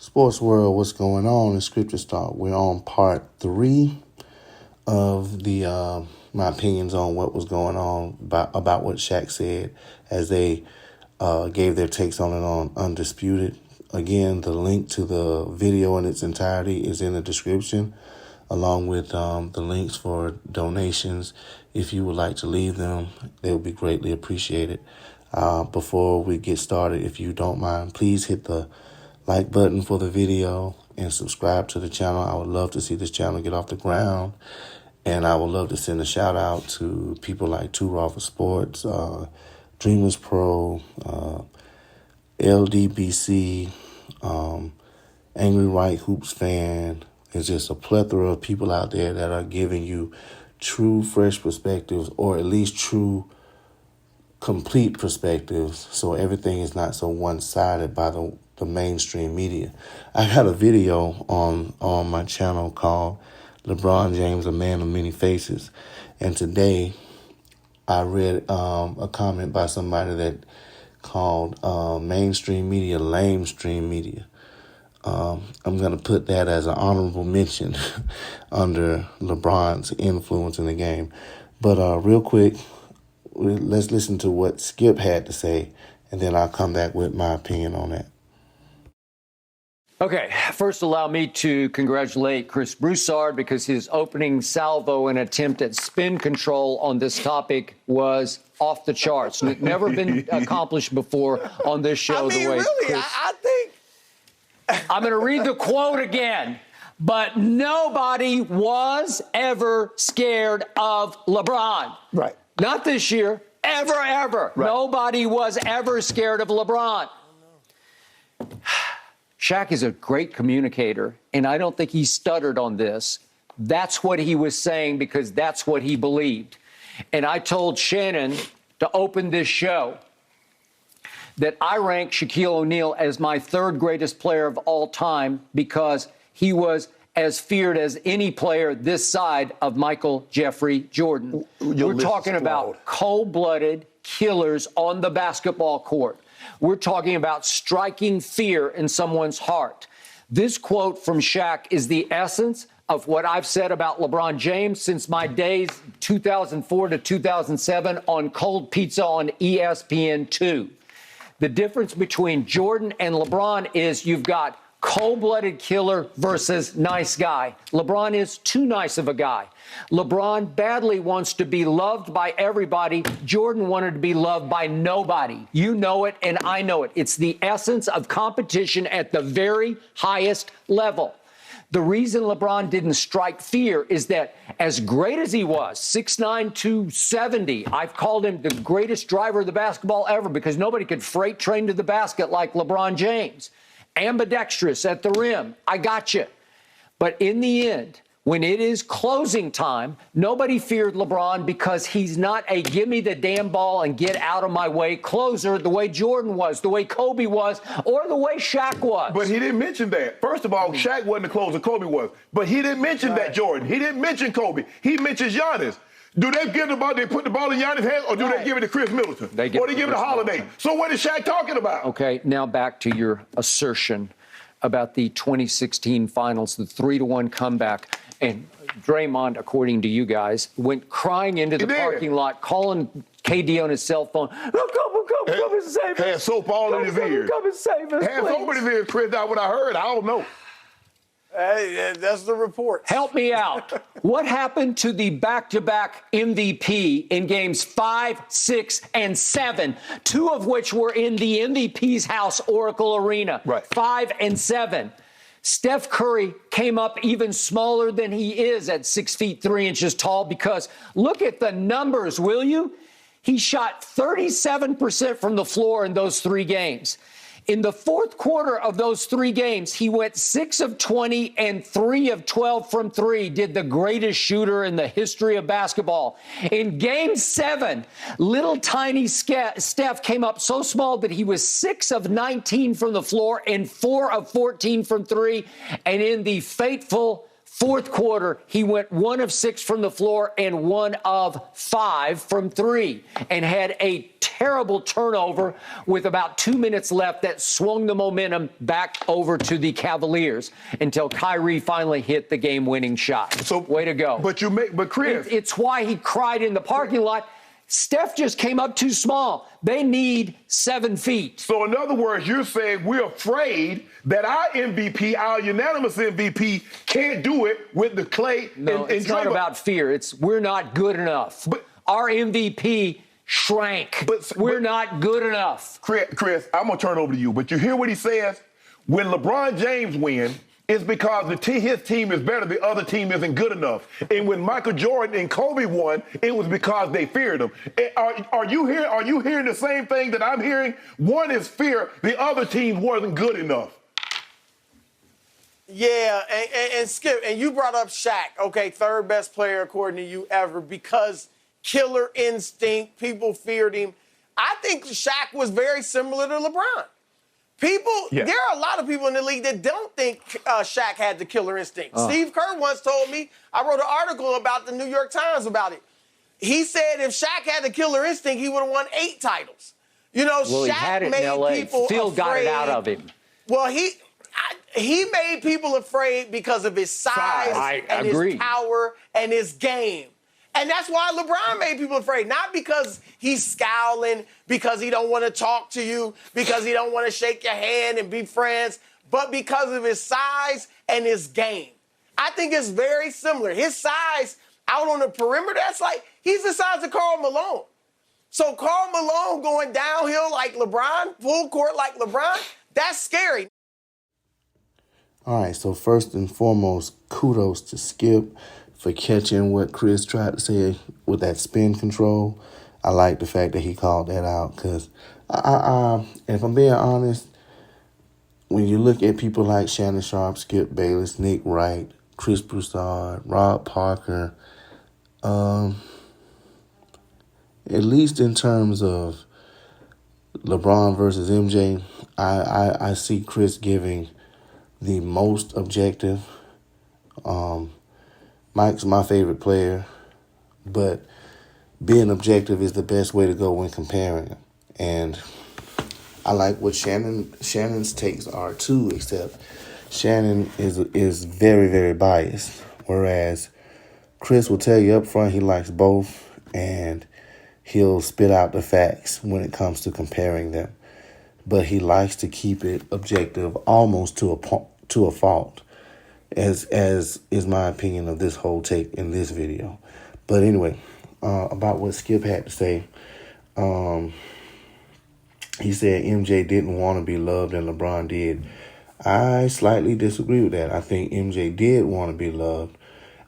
Sports world, what's going on in Scripture Stalk? We're on part 3 of the my opinions on what was going on about what Shaq said as they gave their takes on it on Undisputed. Again, the link to the video in its entirety is in the description, along with the links for donations. If you would like to leave them, they would be greatly appreciated. Before we get started, if you don't mind, please hit the like button for the video and subscribe to the channel. I would love to see this channel get off the ground, and I would love to send a shout out to people like Too Raw for Sports, Dreamers Pro, LDBC, Angry Right Hoops Fan. There's just a plethora of people out there that are giving you true, fresh perspectives, or at least true, complete perspectives, so everything is not so one-sided by the mainstream media. I had a video on my channel called LeBron James, a Man of Many Faces, and today I read a comment by somebody that called mainstream media lamestream media. I'm going to put that as an honorable mention under LeBron's influence in the game. But real quick, let's listen to what Skip had to say, and then I'll come back with my opinion on that. Okay, first allow me to congratulate Chris Broussard because his opening salvo and attempt at spin control on this topic was off the charts. Never been accomplished before on this show. I think... I'm going to read the quote again. But nobody was ever scared of LeBron. Right. Not this year. Ever. Right. Nobody was ever scared of LeBron. Shaq is a great communicator, and I don't think he stuttered on this. That's what he was saying because that's what he believed. And I told Shannon to open this show that I rank Shaquille O'Neal as my third greatest player of all time because he was as feared as any player this side of Michael Jeffrey Jordan. We're talking about cold-blooded killers on the basketball court. We're talking about striking fear in someone's heart. This quote from Shaq is the essence of what I've said about LeBron James since my days 2004 to 2007 on Cold Pizza on ESPN2. The difference between Jordan and LeBron is you've got cold-blooded killer versus nice guy. LeBron is too nice of a guy. LeBron badly wants to be loved by everybody. Jordan wanted to be loved by nobody. You know it, and I know it. It's the essence of competition at the very highest level. The reason LeBron didn't strike fear is that as great as he was, 6'9", 270, I've called him the greatest driver of the basketball ever because nobody could freight train to the basket like LeBron James. Ambidextrous at the rim. I got you. But in the end, when it is closing time, nobody feared LeBron because he's not a give me the damn ball and get out of my way closer the way Jordan was, the way Kobe was, or the way Shaq was. But he didn't mention that. First of all, Shaq wasn't the closer, Kobe was. But he didn't mention that, Jordan. He didn't mention Kobe. He mentions Giannis. Do they give the ball, they put the ball in Giannis' hands, or do they give it to Chris Middleton? Or they give it to Holiday? So what is Shaq talking about? Okay, now back to your assertion about the 2016 finals, the 3-1 comeback. And Draymond, according to you guys, went crying into the parking lot, calling KD on his cell phone. Come and save us. Had soap all in his ears. Come and save us, Had soap in his ears, Chris. That's what I heard. I don't know. Hey, that's the report. Help me out. What happened to the back-to-back MVP in games 5, 6, and 7, 2 of which were in the MVP's house, Oracle Arena? Right. 5 and 7. Steph Curry came up even smaller than he is at 6 feet 3 inches tall because look at the numbers, will you? He shot 37% from the floor in those 3 games. In the fourth quarter of those 3 games, he went 6 of 20 and 3 of 12 from 3, did the greatest shooter in the history of basketball. In Game 7, little tiny Steph came up so small that he was 6 of 19 from the floor and 4 of 14 from 3. And in the fateful Fourth quarter, he went 1 of 6 from the floor and 1 of 5 from 3 and had a terrible turnover with about 2 minutes left that swung the momentum back over to the Cavaliers until Kyrie finally hit the game-winning shot. So, way to go. But Chris. It's why he cried in the parking lot. Steph just came up too small. They need 7 feet. So in other words, you're saying we're afraid that our MVP, our unanimous MVP, can't do it with the Clay no, and it's not about fear. It's we're not good enough. But our MVP shrank. We're not good enough. Chris, I'm going to turn over to you. But you hear what he says? When LeBron James wins, it's because his team is better, the other team isn't good enough. And when Michael Jordan and Kobe won, it was because they feared him. Are you hearing the same thing that I'm hearing? One is fear, the other team wasn't good enough. Yeah, and Skip, and you brought up Shaq, okay, third best player according to you ever, because killer instinct, people feared him. I think Shaq was very similar to LeBron. There are a lot of people in the league that don't think Shaq had the killer instinct. Steve Kerr once told me, I wrote an article about the New York Times about it. He said if Shaq had the killer instinct, he would have won 8 titles. You know, Shaq he had it made in LA. People Phil afraid. Got it out of him. Well, he made people afraid because of his size and his power and his game. And that's why LeBron made people afraid, not because he's scowling, because he don't want to talk to you, because he don't want to shake your hand and be friends, but because of his size and his game. I think it's very similar. His size out on the perimeter, that's like, he's the size of Karl Malone. So Karl Malone going downhill like LeBron, full court like LeBron, that's scary. All right, so first and foremost, kudos to Skip for catching what Chris tried to say with that spin control. I like the fact that he called that out because, if I'm being honest, when you look at people like Shannon Sharpe, Skip Bayless, Nick Wright, Chris Broussard, Rob Parker, at least in terms of LeBron versus MJ, I see Chris giving the most objective. Mike's my favorite player, but being objective is the best way to go when comparing. And I like what Shannon's takes are too, except Shannon is very, very biased, whereas Chris will tell you up front he likes both, and he'll spit out the facts when it comes to comparing them. But he likes to keep it objective, almost to a fault. As is my opinion of this whole take in this video. But anyway, about what Skip had to say, he said MJ didn't want to be loved and LeBron did. I slightly disagree with that. I think MJ did want to be loved,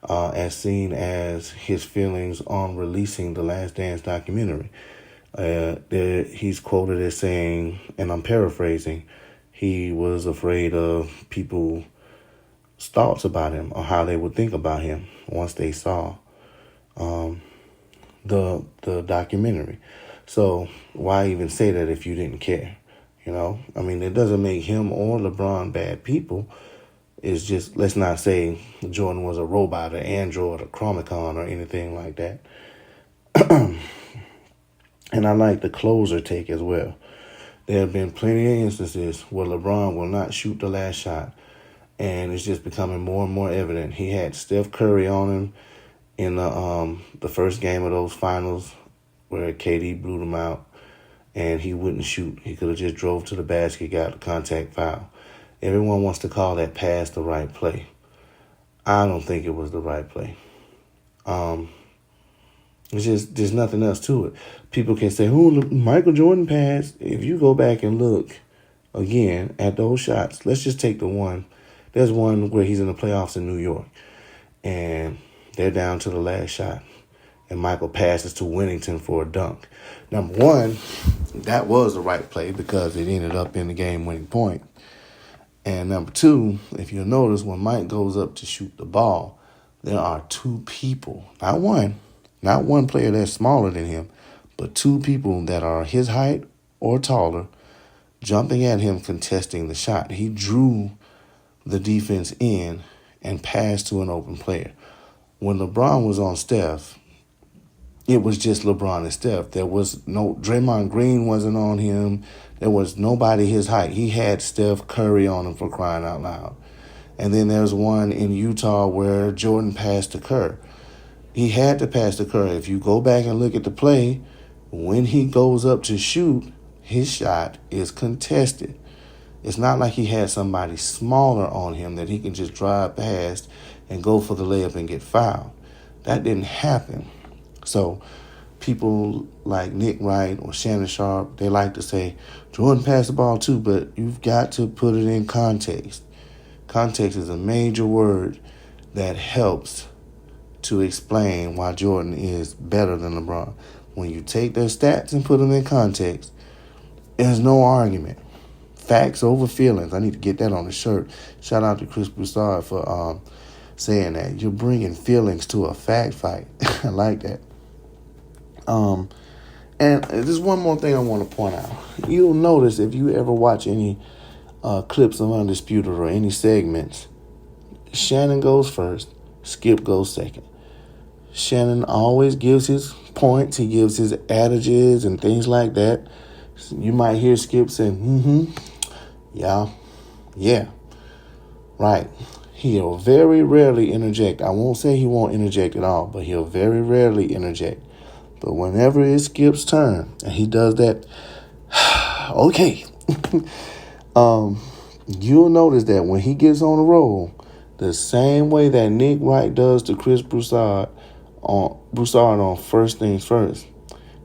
as seen as his feelings on releasing the Last Dance documentary. He's quoted as saying, and I'm paraphrasing, he was afraid of people's thoughts about him or how they would think about him once they saw the documentary. So why even say that if you didn't care? You know, I mean, it doesn't make him or LeBron bad people. It's just, let's not say Jordan was a robot or android or Chromicon or anything like that. And I like the closer take as well. There have been plenty of instances where LeBron will not shoot the last shot, and it's just becoming more and more evident. He had Steph Curry on him in the first game of those finals where KD blew him out, and he wouldn't shoot. He could have just drove to the basket, got the contact foul. Everyone wants to call that pass the right play. I don't think it was the right play. It's just, there's nothing else to it. People can say, oh, Michael Jordan passed. If you go back and look again at those shots, let's just take the one. There's one where he's in the playoffs in New York, and they're down to the last shot, and Michael passes to Winnington for a dunk. Number one, that was the right play because it ended up in the game-winning point. And number two, if you'll notice, when Mike goes up to shoot the ball, there are two people, not one player that's smaller than him, but two people that are his height or taller jumping at him, contesting the shot. He drew the defense in and pass to an open player. When LeBron was on Steph, it was just LeBron and Steph. There was no Draymond Green wasn't on him. There was nobody his height. He had Steph Curry on him, for crying out loud. And then there's one in Utah where Jordan passed to Kerr. He had to pass to Curry. If you go back and look at the play, when he goes up to shoot, his shot is contested. It's not like he had somebody smaller on him that he can just drive past and go for the layup and get fouled. That didn't happen. So people like Nick Wright or Shannon Sharpe, they like to say, Jordan passed the ball too, but you've got to put it in context. Context is a major word that helps to explain why Jordan is better than LeBron. When you take their stats and put them in context, there's no argument. Facts over feelings. I need to get that on the shirt. Shout out to Chris Broussard for saying that. You're bringing feelings to a fact fight. I like that. And there's one more thing I want to point out. You'll notice if you ever watch any clips of Undisputed or any segments, Shannon goes first, Skip goes second. Shannon always gives his points. He gives his adages and things like that. You might hear Skip saying, yeah, right. He'll very rarely interject. I won't say he won't interject at all, but he'll very rarely interject. But whenever it's Skip's turn and he does that, okay, you'll notice that when he gets on a roll, the same way that Nick Wright does to Chris Broussard on First Things First,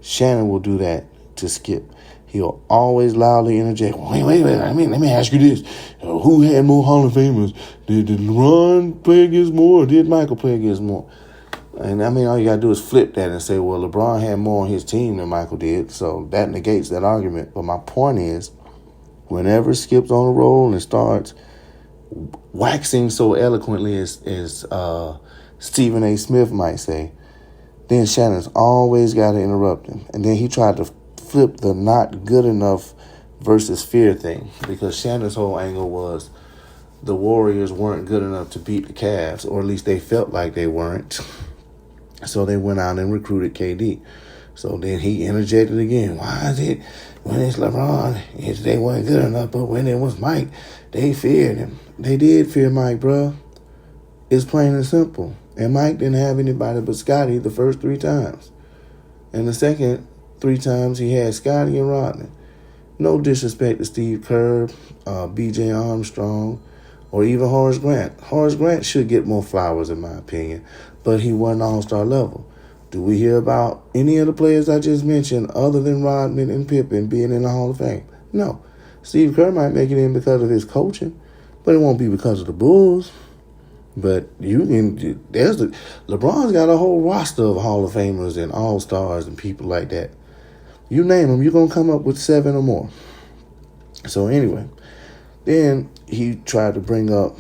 Shannon will do that to Skip. He'll always loudly interject. Wait. Let me ask you this: who had more Hall of Famers? Did LeBron play against more, or did Michael play against more? And I mean, all you gotta do is flip that and say, well, LeBron had more on his team than Michael did, so that negates that argument. But my point is, whenever Skip's on a roll and starts waxing so eloquently as Stephen A. Smith might say, then Shannon's always got to interrupt him. And then he tried to flip the not good enough versus fear thing, because Shannon's whole angle was the Warriors weren't good enough to beat the Cavs, or at least they felt like they weren't. So they went out and recruited KD. So then he interjected again. Why is it when it's LeBron, they weren't good enough, but when it was Mike, they feared him? They did fear Mike, bro. It's plain and simple. And Mike didn't have anybody but Scotty the first 3 times. And the second 3 times he had Scotty and Rodman. No disrespect to Steve Kerr, B.J. Armstrong, or even Horace Grant. Horace Grant should get more flowers, in my opinion, but he wasn't all-star level. Do we hear about any of the players I just mentioned other than Rodman and Pippen being in the Hall of Fame? No. Steve Kerr might make it in because of his coaching, but it won't be because of the Bulls. But LeBron's got a whole roster of Hall of Famers and All-Stars and people like that. You name them, you're going to come up with 7 or more. So anyway, then he tried to bring up,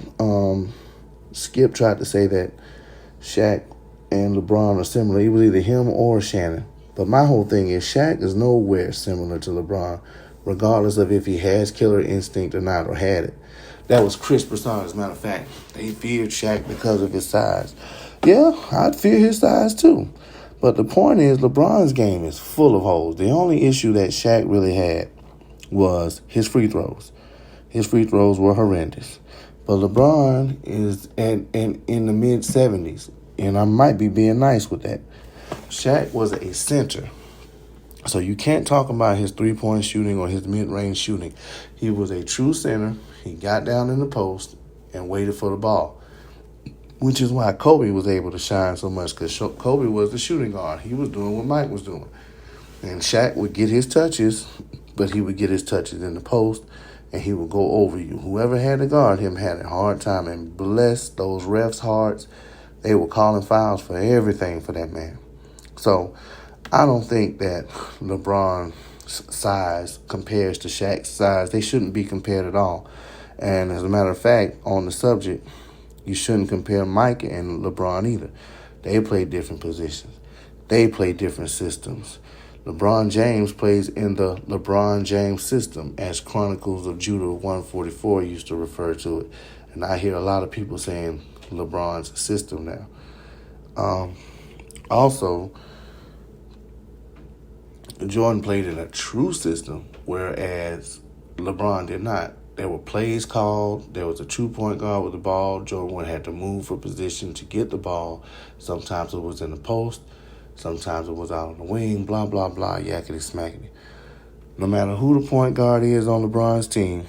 Skip tried to say that Shaq and LeBron are similar. It was either him or Shannon. But my whole thing is Shaq is nowhere similar to LeBron, regardless of if he has killer instinct or not, or had it. That was Chris Broussard, as a matter of fact. They feared Shaq because of his size. Yeah, I'd fear his size too. But the point is, LeBron's game is full of holes. The only issue that Shaq really had was his free throws. His free throws were horrendous. But LeBron is in the mid-70s, and I might be being nice with that. Shaq was a center. So you can't talk about his three-point shooting or his mid-range shooting. He was a true center. He got down in the post and waited for the ball, which is why Kobe was able to shine so much, because Kobe was the shooting guard. He was doing what Mike was doing. And Shaq would get his touches, but he would get his touches in the post, and he would go over you. Whoever had to guard him had a hard time, and bless those refs' hearts. They were calling fouls for everything for that man. So I don't think that LeBron's size compares to Shaq's size. They shouldn't be compared at all. And as a matter of fact, on the subject, you shouldn't compare Mike and LeBron either. They play different positions. They play different systems. LeBron James plays in the LeBron James system, as Chronicles of Judah 144 used to refer to it. And I hear a lot of people saying LeBron's system now. Also, Jordan played in a true system, whereas LeBron did not. There were plays called. There was a true point guard with the ball. Jordan had to move for position to get the ball. Sometimes it was in the post. Sometimes it was out on the wing, blah, blah, blah, yakety smackety. No matter who the point guard is on LeBron's team,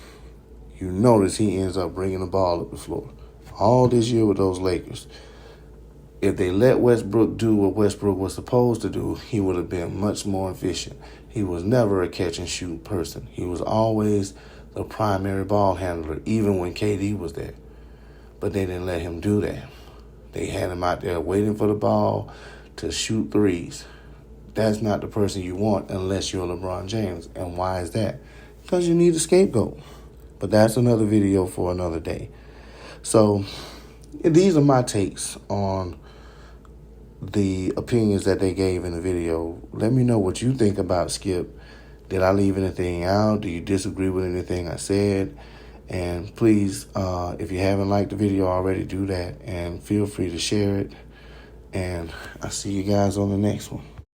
you notice he ends up bringing the ball up the floor. All this year with those Lakers. If they let Westbrook do what Westbrook was supposed to do, he would have been much more efficient. He was never a catch-and-shoot person. He was always the primary ball handler, even when KD was there. But they didn't let him do that. They had him out there waiting for the ball to shoot threes. That's not the person you want unless you're LeBron James. And why is that? Because you need a scapegoat. But that's another video for another day. So these are my takes on the opinions that they gave in the video. Let me know what you think about Skip. Did I leave anything out? Do you disagree with anything I said? And please, if you haven't liked the video already, do that. And feel free to share it. And I'll see you guys on the next one.